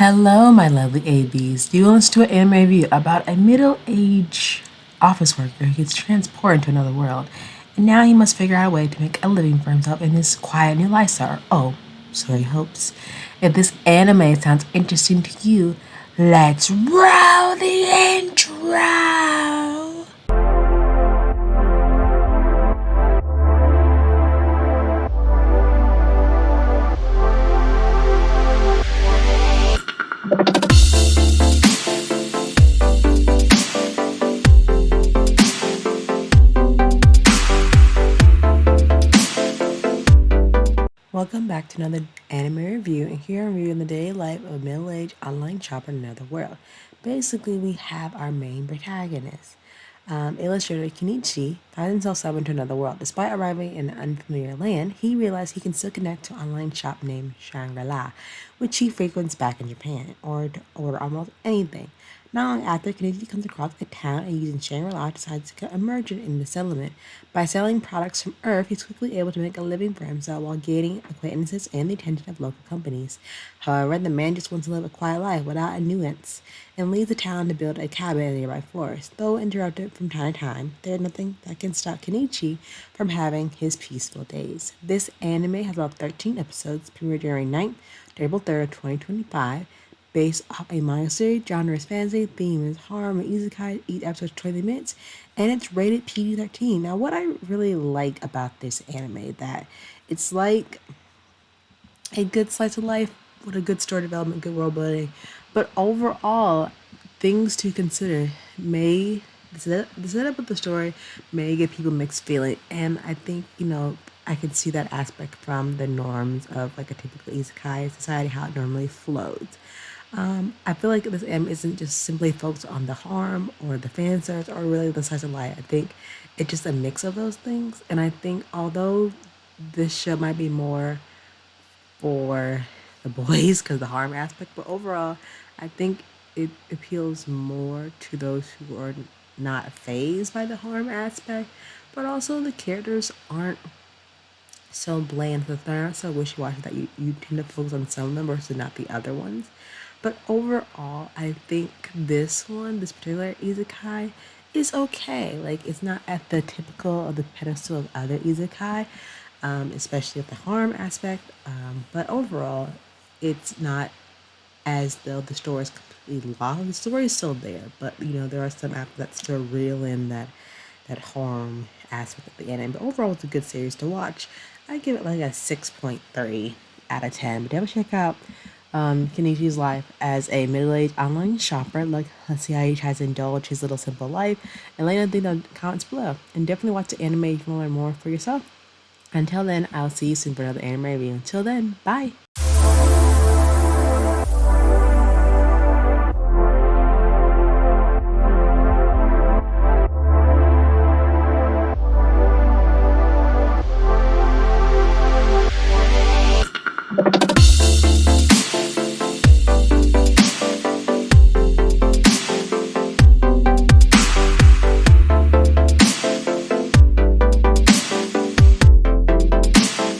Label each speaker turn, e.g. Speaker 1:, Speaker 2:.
Speaker 1: Hello, my lovely ABs. Do you want to listen to an anime review about a middle-aged office worker who gets transported to another world, and now he must figure out a way to make a living for himself in this quiet new lifestyle? Oh, so he hopes. If this anime sounds interesting to you, let's roll the intro. Welcome back to another anime review, and here I'm reviewing the daily life of a middle-aged online shopper in another world. Basically, we have our main protagonist. Illustrator Kenichi finds himself summoned to another world. Despite arriving in an unfamiliar land, he realized he can still connect to an online shop named Shangri-La, which he frequents back in Japan, or to order almost anything. Not long after, Kenichi comes across a town and using Shangri-La decides to become a merchant in the settlement. By selling products from Earth, he's quickly able to make a living for himself while gaining acquaintances and the attention of local companies. However, the man just wants to live a quiet life without a nuisance and leaves the town to build a cabin in a nearby forest. Though interrupted from time to time, there's nothing that can stop Kenichi from having his peaceful days. This anime has about 13 episodes, premiered January 9th to April 3rd, 2025. Based off a manga series, genre is fantasy, theme is horror and isekai, each episode is 20 minutes, and it's rated PG-13. Now, what I really like about this anime that it's like a good slice of life with a good story development, good world building, but overall, things to consider may the setup of the story may give people mixed feeling, and I think I can see that aspect from the norms of like a typical isekai society, how it normally flows. I feel like this M isn't just simply focused on the harm or the fan service or really the slice of life. I think it's just a mix of those things. And I think although this show might be more for the boys because the harm aspect, but overall, I think it appeals more to those who are not phased by the harm aspect, but also the characters aren't so bland, so they're not so wishy-washy that you tend to focus on some of them versus not the other ones. But overall, I think this particular isekai, is okay. Like, it's not at the typical of the pedestal of other isekai, especially with the harm aspect. But overall, it's not as though the story is completely lost. The story is still there, but there are some aspects that still reel in that harm aspect of the anime. But overall, it's a good series to watch. I give it like a 6.3 out of 10. But definitely check out Kenichi's life as a middle-aged online shopper. Like, let's see how he tries to indulge his little simple life. And let me know in the comments below. And definitely watch the anime if you want to learn more for yourself. Until then, I'll see you soon for another anime review. Until then, bye!